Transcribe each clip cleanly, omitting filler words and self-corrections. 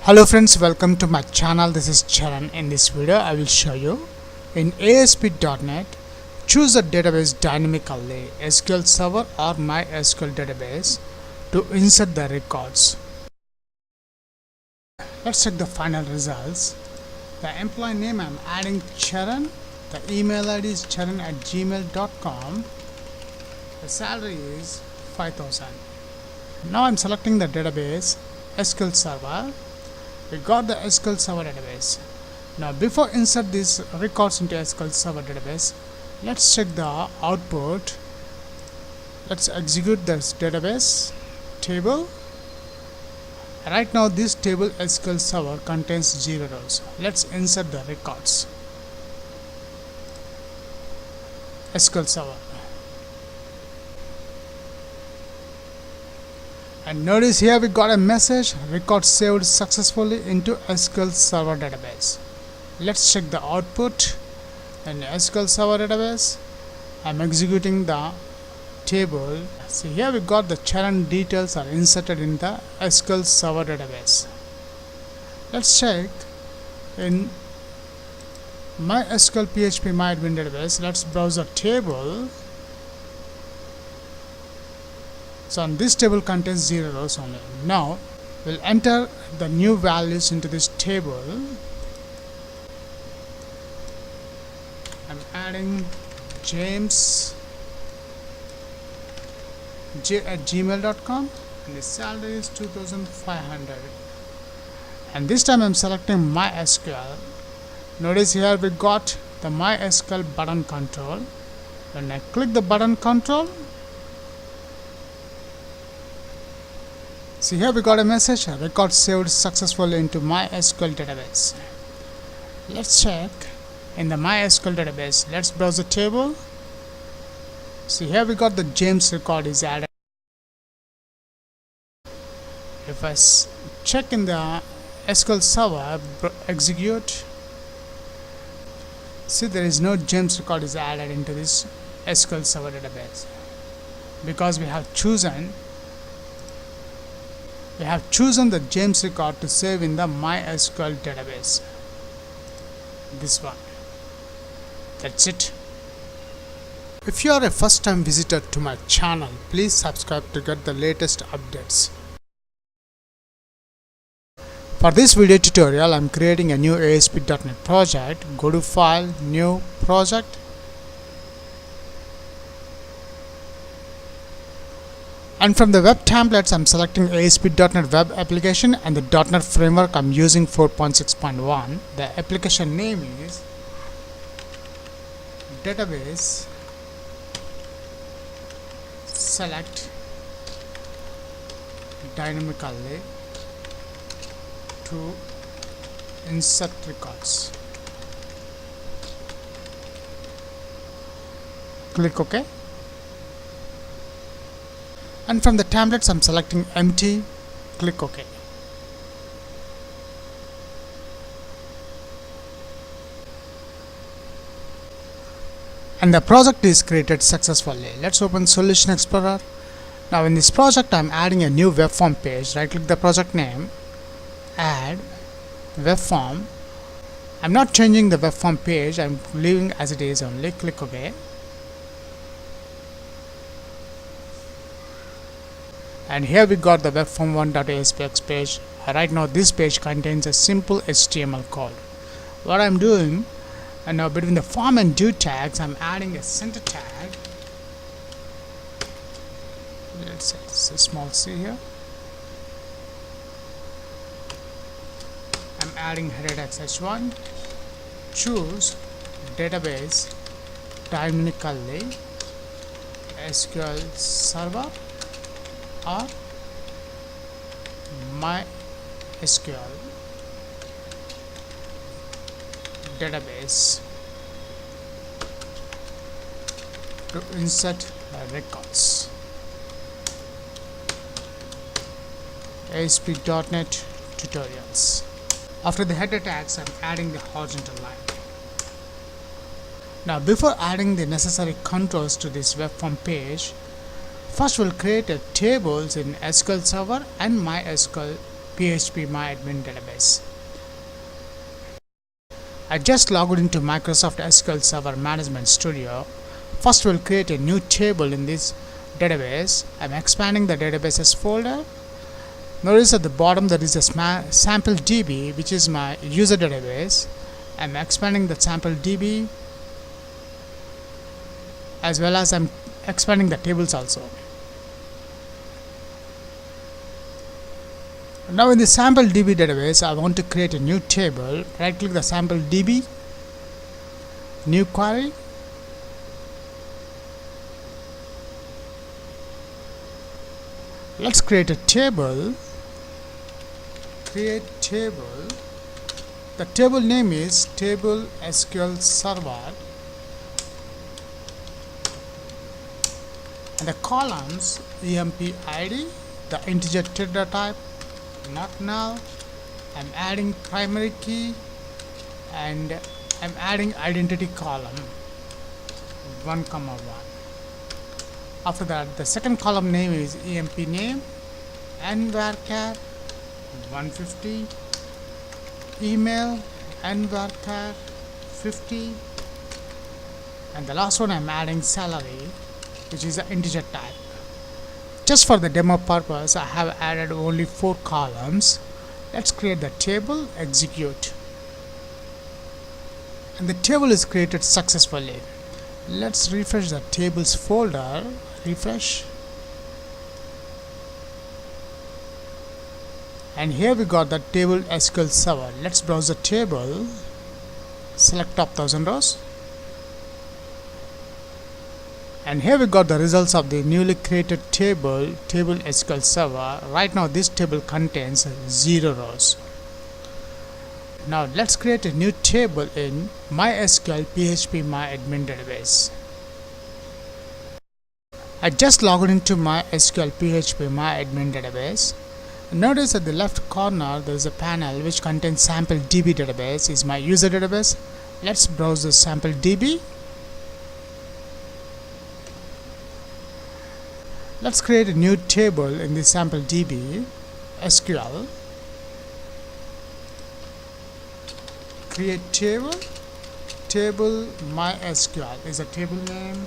Hello friends, welcome to my channel. This is Charan. In this video I will show you in ASP.NET choose a database dynamically, SQL Server or MySQL database to insert the records. Let's check the final results. The employee name I'm adding Charan. The email ID is charan@gmail.com. The salary is 5,000. Now I'm selecting the database SQL Server. We got the SQL Server database. Now before insert these records into SQL Server database, let's check the output. Let's execute this database table. Right now this table SQL Server contains 0 rows. Let's insert the records. SQL Server. And notice here we got a message, record saved successfully into SQL Server database. Let's check the output in SQL Server database. I'm executing the table. See here we got the Charan details are inserted in the SQL Server database. Let's check in MySQL phpmyadmin database. Let's browse the table. So on this table contains 0 rows only. Now we'll enter the new values into this table. I'm adding James @gmail.com and the salary is 2,500. And this time I'm selecting MySQL. Notice here we got the MySQL button control. When I click the button control, see here we got a message, record saved successfully into MySQL database. Let's check in the MySQL database. Let's browse the table. See here we got the James record is added. If I check in the SQL Server, execute, see there is no James record is added into this SQL Server database because we have chosen the James record to save in the MySQL database. This one. That's it. If you are a first time visitor to my channel, please subscribe to get the latest updates. For this video tutorial, I am creating a new ASP.NET project. Go to File, New Project. And from the web templates, I'm selecting ASP.NET Web Application and the .NET Framework. I'm using 4.6.1. The application name is Database Select Dynamically to Insert Records. Click OK. And from the templates I'm selecting empty, click OK. And the project is created successfully. Let's open Solution Explorer. Now in this project I'm adding a new web form page. Right click the project name, add web form. I'm not changing the web form page, I'm leaving as it is only. Click OK. And here we got the webform1.aspx page. Right now this page contains a simple HTML code. What I'm doing, and now between the form and due tags, I'm adding a center tag. Let's say it's a small c here. I'm adding header text h1. Choose database dynamically SQL Server or MySQL database to insert records. ASP.NET tutorials. After the header tags, I'm adding the horizontal line. Now before adding the necessary controls to this web form page, first we'll create a tables in SQL Server and MySQL phpmyadmin database. I just logged into Microsoft SQL Server Management Studio. First we'll create a new table in this database. I'm expanding the databases folder. Notice at the bottom there is a sample DB, which is my user database. I'm expanding the sample DB, as well as I'm expanding the tables also. Now in the sample DB database, I want to create a new table. Right click the sample DB, new query. Let's create a table. Create table. The table name is table SQL server, and the columns emp id, the integer data type, not null. I'm adding primary key, and I'm adding identity column 1, 1. After that, the second column name is emp name and varchar 150, email and varchar 50, and the last one I'm adding salary, which is the integer type. Just for the demo purpose, I have added only 4 columns. Let's create the table, execute. And the table is created successfully. Let's refresh the tables folder. Refresh. And here we got the table SQL server. Let's browse the table. Select top 1000 rows. And here we got the results of the newly created table SQL server. Right now this table contains 0 rows. Now let's create a new table in MySQL phpmyadmin database. I just logged into MySQL phpmyadmin database. Notice at the left corner there is a panel which contains sample DB database. Is my user database. Let's browse the sample DB. Let's create a new table in the sample DB SQL. Create table. Table MySQL is a table name.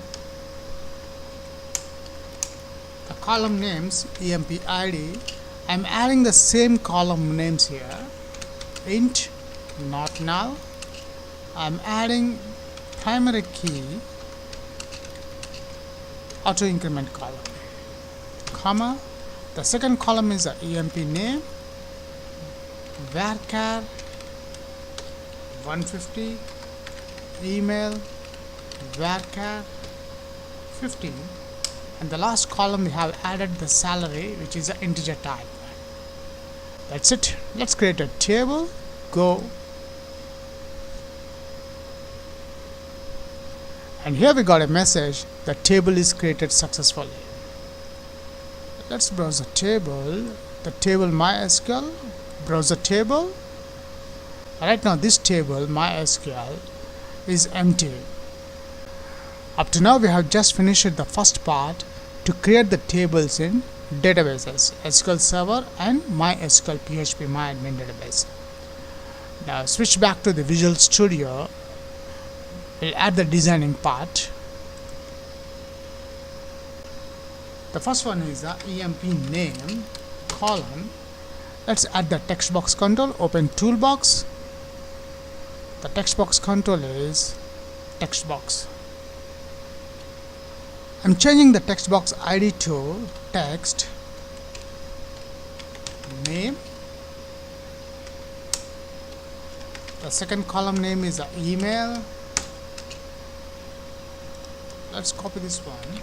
The column names emp id. I'm adding the same column names here. Int, not null. I'm adding primary key, auto increment column, comma. The second column is the emp name, varchar 150, email, varchar 15, and the last column we have added the salary, which is the integer type. That's it. Let's create a table. Go. And here we got a message. The table is created successfully. Let's browse the table. The table MySQL. Browse the table. Right now this table MySQL is empty. Up to now we have just finished the first part to create the tables in databases, SQL Server and MySQL phpmyadmin database. Now switch back to the Visual Studio. We'll add the designing part. The first one is the emp name column. Let's add the text box control. Open toolbox. The text box control is text box. I'm changing the text box ID to text name. The second column name is email. Let's copy this one.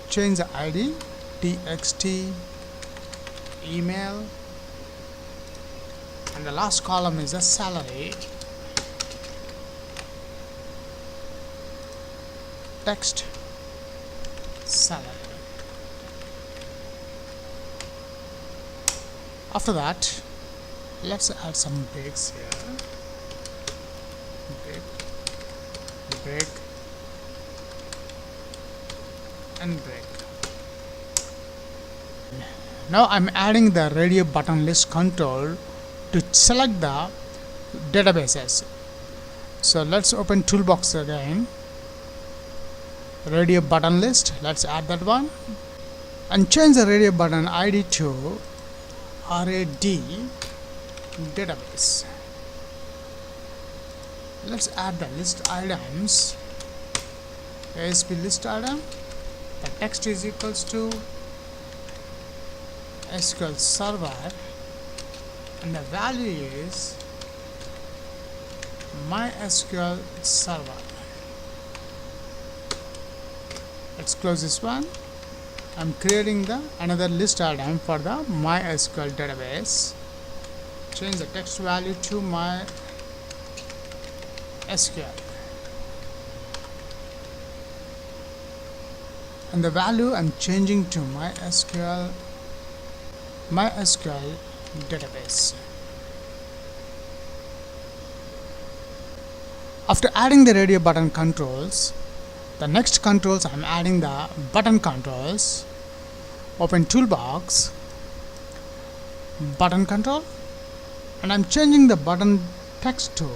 Change the ID txt email, and the last column is a salary. Text salary. After that, let's add some breaks here. Break and break. Now I'm adding the radio button list control to select the databases. So let's open toolbox again, radio button list, let's add that one and change the radio button ID to RAD database. Let's add the list items, ASP list item, the text is equals to SQL server and the value is MySQL server. Let's close this one. I'm creating the another list item for the MySQL database. Change the text value to MySQL and the value I'm changing to MySQL database. After adding the radio button controls, the next controls I'm adding the button controls. Open toolbox, button control, and I'm changing the button text to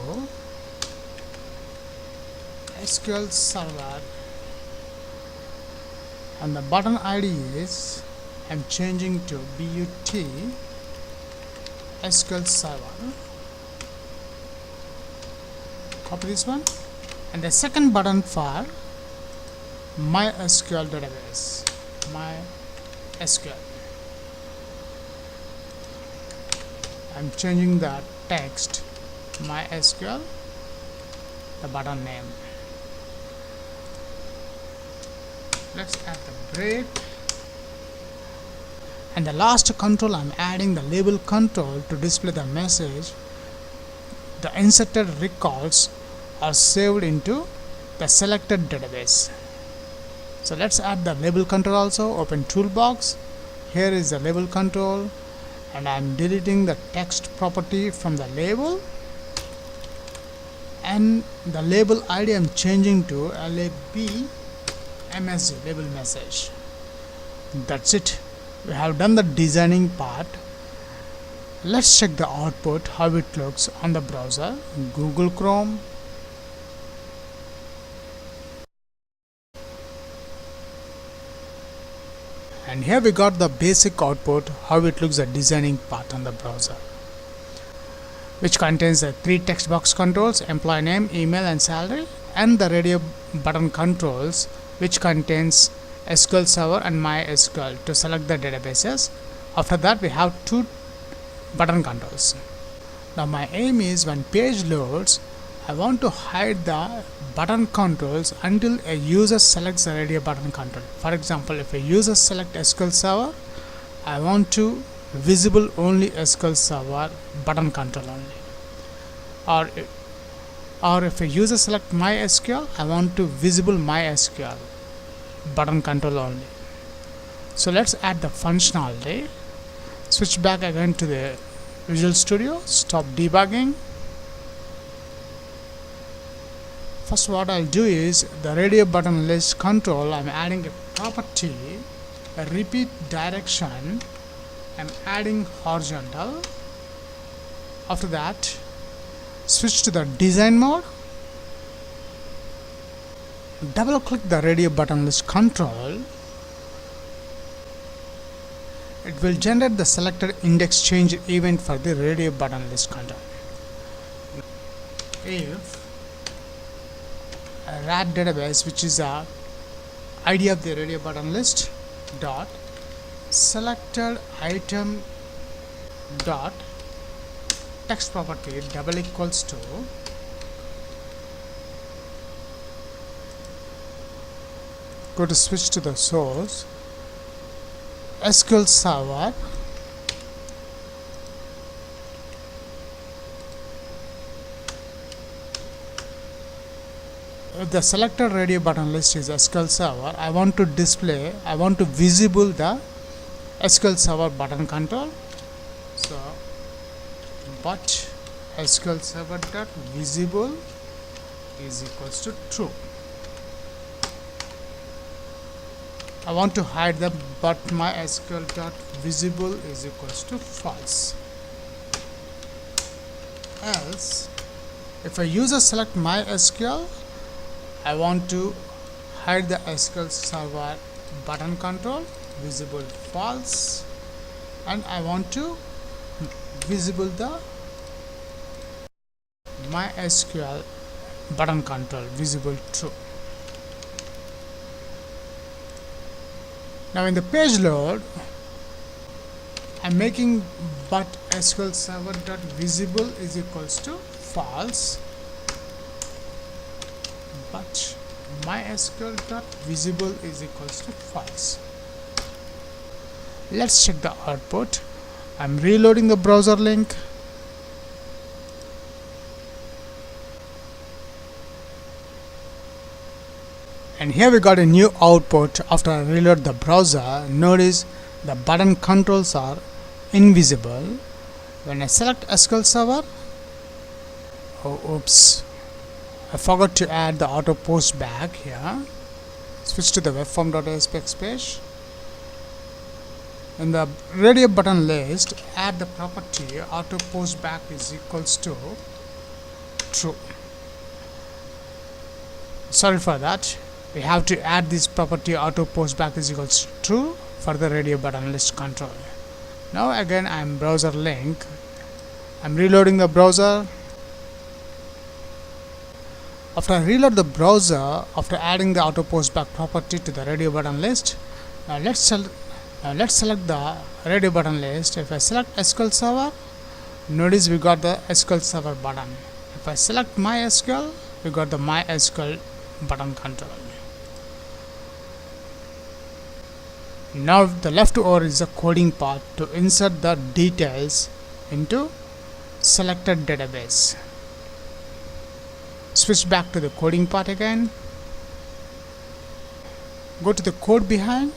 SQL server and the button ID is I'm changing to BUT SQL server. Copy this one and the second button for MySQL database, MySQL. I'm changing the text MySQL, the button name. Let's add the break. And the last control I'm adding the label control to display the message. The inserted records are saved into the selected database. So let's add the label control also. Open toolbox. Here is the label control and I'm deleting the text property from the label and the label ID I'm changing to LAB MSG, label message. That's it. We have done the designing part. Let's check the output, how it looks on the browser. Google Chrome. And here we got the basic output, how it looks the designing part on the browser, which contains the 3 text box controls, employee name, email and salary, and the radio button controls, which contains SQL Server and MySQL to select the databases. After that we have 2 button controls. Now my aim is when page loads, I want to hide the button controls until a user selects the radio button control. For example, if a user select SQL Server, I want to visible only SQL Server button control only. Or if a user select MySQL, I want to visible MySQL button control only. So let's add the functionality. Switch back again to the Visual Studio, stop debugging. First what I'll do is the radio button list control, I'm adding a property, a repeat direction, I'm adding horizontal. After that, switch to the design mode, double click the radio button list control. It will generate the selected index change event for the radio button list control. If a RAD database, which is a ID of the radio button list, dot selected item dot text property double equals to go to switch to the source SQL Server if the selected radio button list is SQL Server, I want to visible the SQL Server button control. So but SQL Server dot visible is equals to true. I want to hide the but mysql.visible is equals to false. Else, if a user select MySQL, I want to hide the SQL Server button control visible false, and I want to visible the MySQL button control visible true. Now in the page load, I'm making but SQL Server dot visible is equals to false, but MySQL dot visible is equals to false. Let's check the output. I'm reloading the browser link. And here we got a new output after I reload the browser. Notice the button controls are invisible. When I select SQL Server, oops, I forgot to add the auto post back here. Switch to the webform.aspx page. In the radio button list, add the property auto post back is equals to true. Sorry for that. We have to add this property auto post back is equals to true for the radio button list control. Now again I am browser link. I'm reloading the browser. After I reload the browser, after adding the auto post back property to the radio button list, now let's select the radio button list. If I select SQL Server, notice we got the SQL Server button. If I select MySQL, we got the MySQL button control. Now the leftover is the coding part to insert the details into selected database. Switch back to the coding part again. Go to the code behind.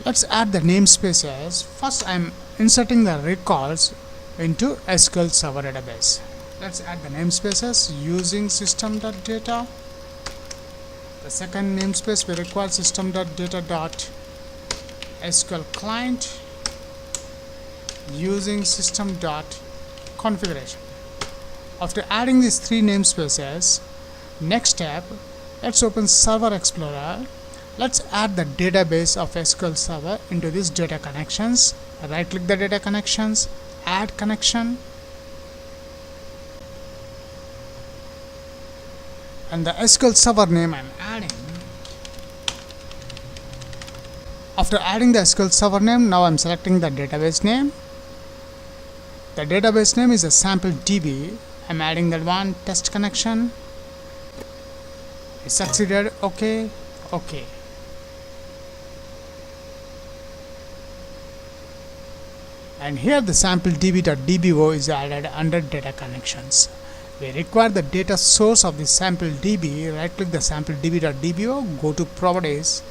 Let's add the namespaces. First I'm inserting the records into SQL Server database. Let's add the namespaces using system.data. The second namespace we require system.data.SQL client using system.configuration. After adding these three namespaces, next step, let's open Server Explorer. Let's add the database of SQL Server into these data connections. Right click the data connections, add connection, and the SQL Server name I'm adding. After adding the SQL Server name, now I'm selecting the database name. The database name is a sample DB. I'm adding that one, test connection. It succeeded. OK. And here the sample db.dbo is added under data connections. We require the data source of the sample DB. Right click the sample db.dbo, go to properties.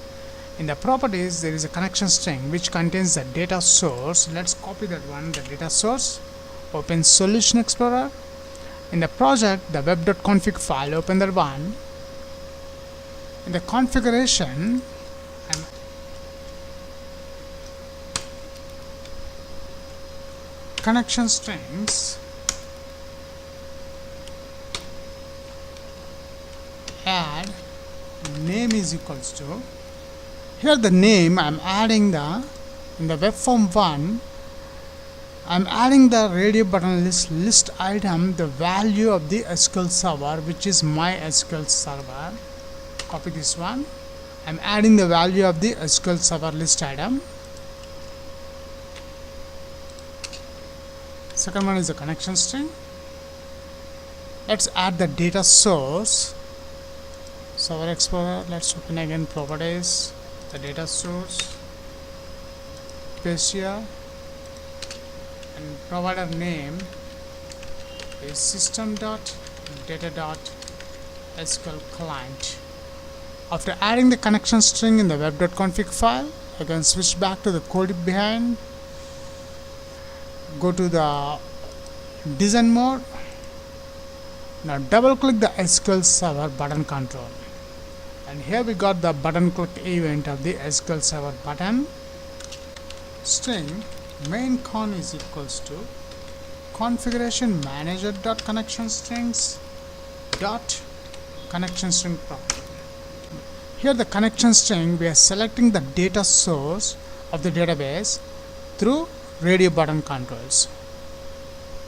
In the properties there is a connection string which contains the data source. Let's copy that one, the data source. Open Solution Explorer. In the project, the web.config file, open that one. In the configuration, connection strings, add name is equals to, here the name I'm adding the, in the web form 1, I'm adding the radio button list item, the value of the SQL Server, which is MySQL Server. Copy this one. I'm adding the value of the SQL Server list item. Second one is the connection string. Let's add the data source. Server Explorer. Let's open again properties. The data source. Paste here. And provider name is system.data.SQL client. After adding the connection string in the web.config file, I can switch back to the code behind. Go to the design mode. Now double click the SQL Server button control. And here we got the button click event of the SQL Server button. String main con is equals to configuration manager dot connection strings dot connection string property. Here the connection string, we are selecting the data source of the database through radio button controls.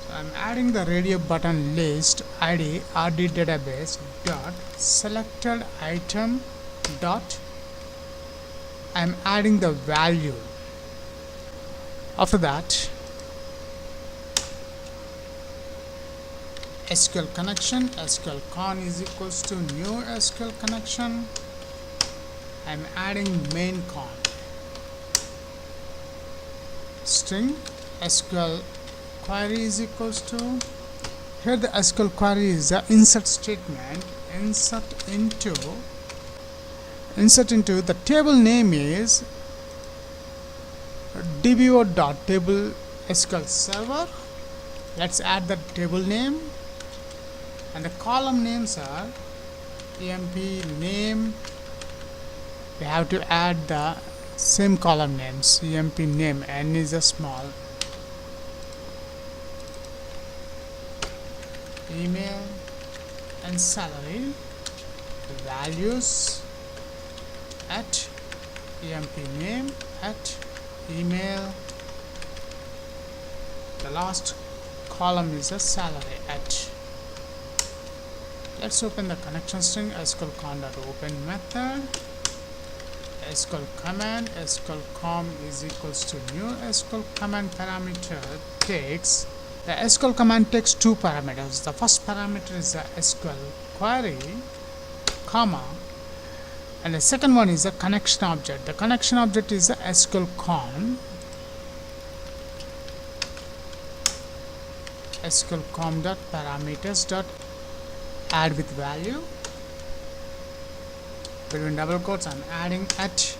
So I'm adding the radio button list id rd database dot selected item dot, I'm adding the value. After that, SQL connection, SQL con is equals to new SQL connection. I'm adding main con. String SQL query is equals to, here the SQL query is the insert statement. Insert into the table name is dbo.table SQL server. Let's add the table name, and the column names are emp name. We have to add the same column names. emp name, n is a small, email and salary, values at emp name at email. The last column is a salary at. Let's open the connection string SQL con.open method. SQL command SQL com is equals to new SQL command parameter takes, the SQL command takes two parameters. The first parameter is the SQL query, comma, and the second one is the connection object. The connection object is the SQL con. SQL com dot parameters dot add with value. Between double quotes, I'm adding at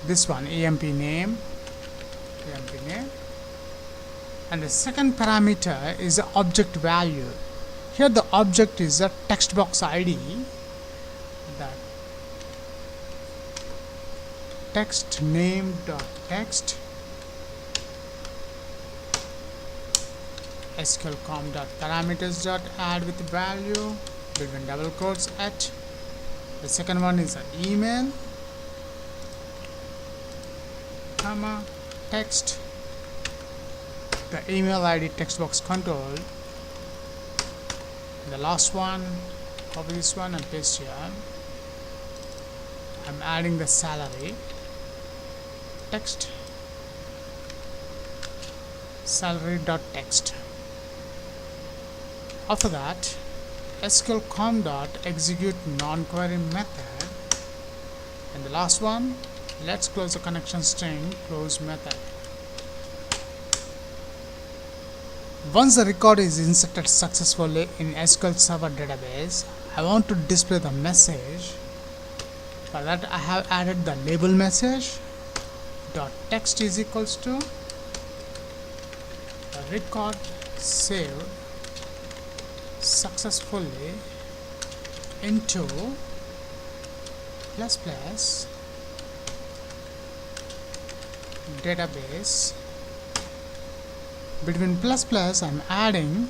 this one emp name, and the second parameter is the object value. Here the object is the text box ID, the text name dot text SQL com dot parameters dot add with value between double quotes at. The second one is an email, comma, text, the email ID text box control. And the last one, copy this one and paste here. I'm adding the salary, text, salary dot text. After that, SQL com dot execute non-query method, and the last one, let's close the connection string close method. Once the record is inserted successfully in SQL Server database, I want to display the message. For that, I have added the label message dot text is equals to the record saved successfully into plus plus database. Between plus plus, I'm adding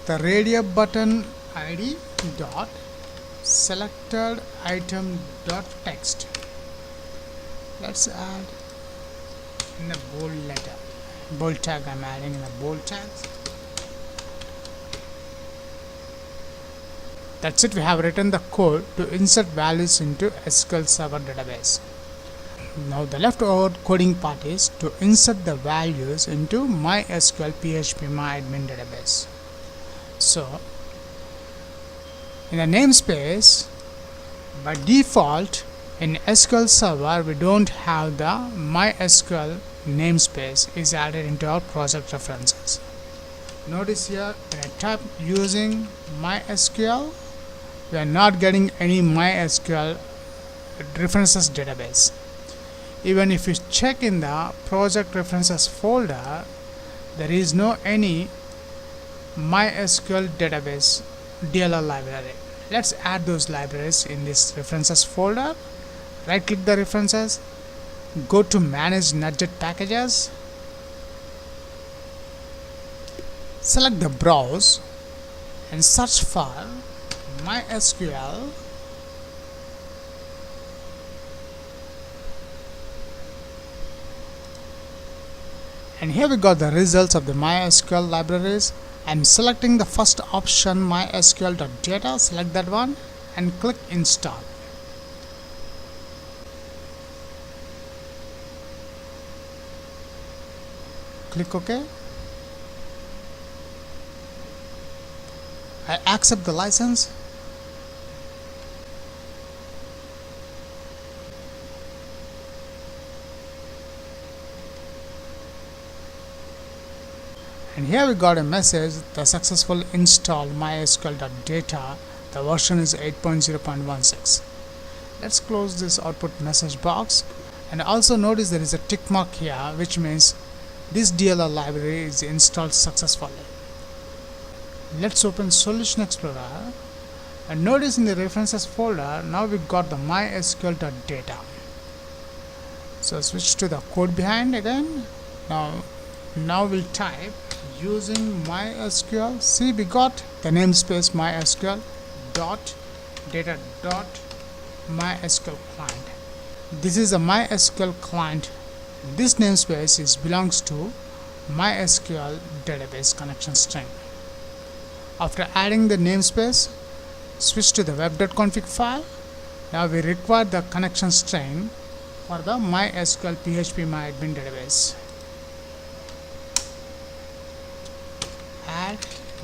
the radio button ID dot selected item dot text. Let's add in a bold letter, bold tag. I'm adding in a bold tag. That's it. We have written the code to insert values into SQL Server database. Now the leftover coding part is to insert the values into MySQL phpmyadmin database. So in the namespace, by default in SQL Server we don't have the MySQL namespace is added into our project references. Notice here when I type using MySQL, we are not getting any MySQL references database. Even if you check in the project references folder, there is no any MySQL database DLL library. Let's add those libraries in this references folder. Right click the references, go to manage nudged packages, select the browse and search for MySQL and here we got the results of the MySQL libraries. I'm selecting the first option mysql.data, select that one and click install. Click OK. I accept the license. And here we got a message, the successful install mysql.data, the version is 8.0.16. Let's close this output message box and also notice there is a tick mark here, which means this DLL library is installed successfully. Let's open Solution Explorer and notice in the references folder now we got the mysql.data. So switch to the code behind again. Now we'll type using MySQL. See, we got the namespace MySQL dot data dot MySQL client. This is a MySQL client. This namespace belongs to MySQL database connection string. After adding the namespace, switch to the web.config file. Now we require the connection string for the MySQL phpmyadmin database. Add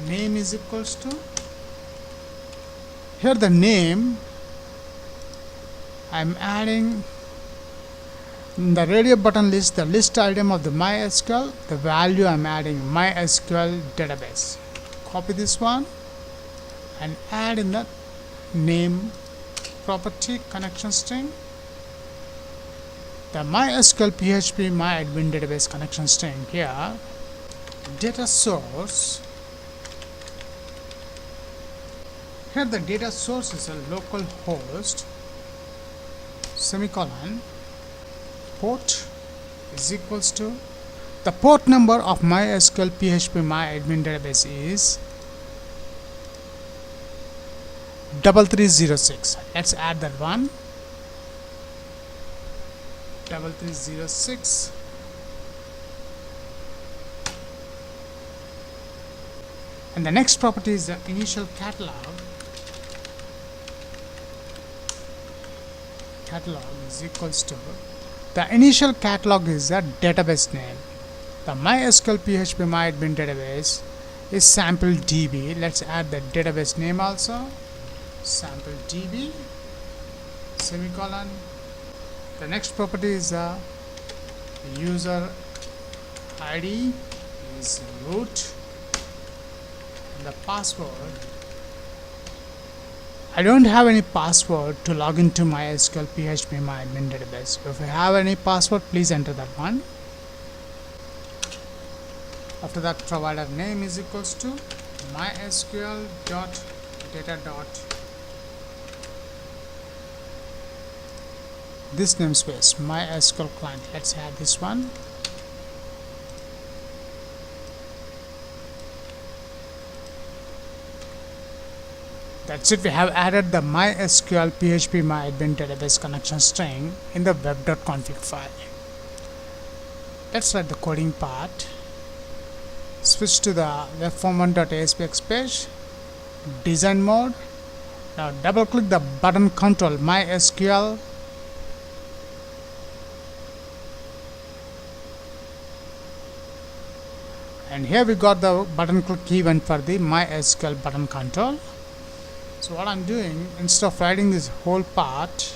name is equals to, here the name I'm adding in the radio button list, the list item of the MySQL, the value I'm adding MySQL database. Copy this one and add in the name property connection string the MySQL phpmyadmin database connection string. Here data source, here the data source is a local host semicolon port is equals to, the port number of MySQL phpmyadmin database is 3306. Let's add that one, 3306. And the next property is the initial catalog. Catalog is equals to, the initial catalog is the database name. The MySQL phpmyadmin database is sample DB. Let's add the database name also, sample DB semicolon. The next property is the user ID is root. The password, I don't have any password to log into MySQL phpmyadmin database. If you have any password, please enter that one. After that, provider name is equals to mysql dot data dot this namespace MySQL client. Let's add this one. That's it. We have added the MySQL phpmyadmin database connection string in the web.config file. Let's write the coding part. Switch to the webform1.aspx page, design mode. Now double click the button control MySQL. And here we got the button click event for the MySQL button control. So what I'm doing, instead of writing this whole part,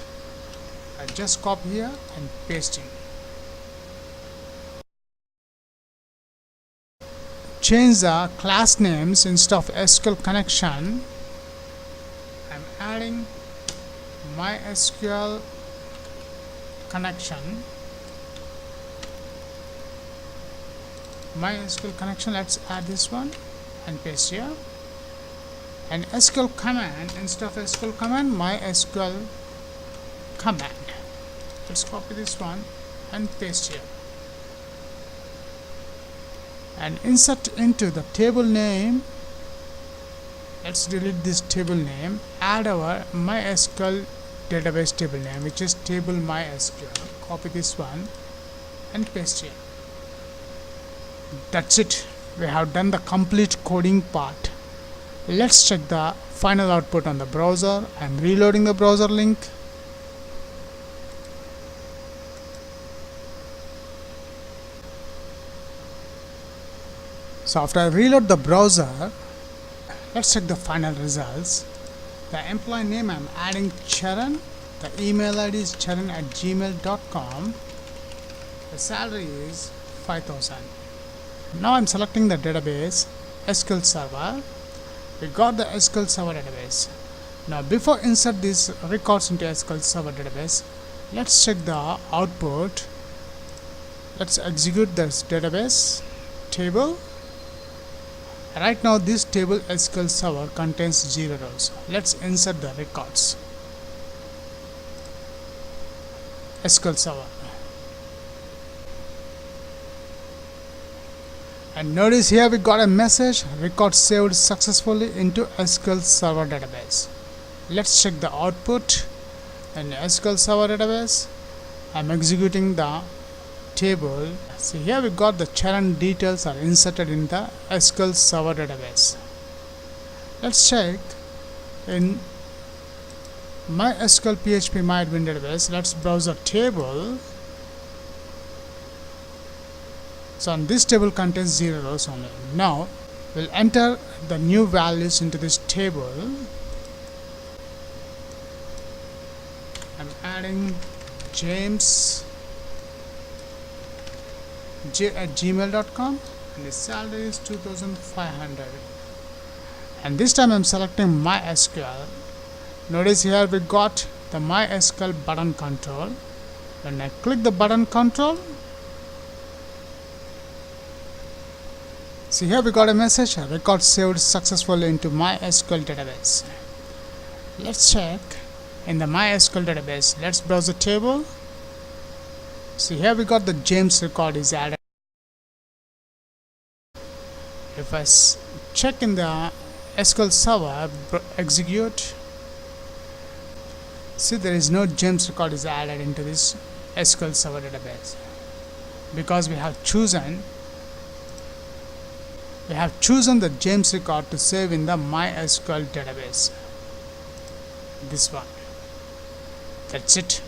I just copy here and pasting. Change the class names. Instead of SQL connection, I'm adding MySQL connection. MySQL connection, let's add this one and paste here. an SQL command. Instead of SQL command, MySQL command. Let's copy this one and paste here and insert into the table name. Let's delete this table name, add our MySQL database table name, which is table MySQL. Copy this one and paste here. That's it. We have done the complete coding part. Let's check the final output on the browser. I'm reloading the browser link. So after I reload the browser, let's check the final results. The employee name, I'm adding Charan. The email ID is charan@gmail.com. The salary is 5,000. Now I'm selecting the database SQL Server. We got the SQL Server database. Now before insert these records into SQL Server database, let's check the output. Let's execute this database table. Right now this table SQL Server contains 0 rows. Let's insert the records. SQL Server. And notice here we got a message, record saved successfully into SQL Server database. Let's check the output in SQL Server database. I'm executing the table. See here we got the Charan details are inserted in the SQL Server database. Let's check in MySQL phpmyadmin database. Let's browse the table. So on this table contains 0 rows only. Now we'll enter the new values into this table. I'm adding James at gmail.com and the salary is 2,500. And this time I'm selecting MySQL. Notice here we got the MySQL button control. When I click the button control, see here we got a message, record saved successfully into MySQL database. Let's check in the MySQL database. Let's browse the table. See here we got the James record is added. If I check in the SQL Server, execute, see there is no James record is added into this SQL Server database because we have chosen the James record to save in the MySQL database. This one. That's it.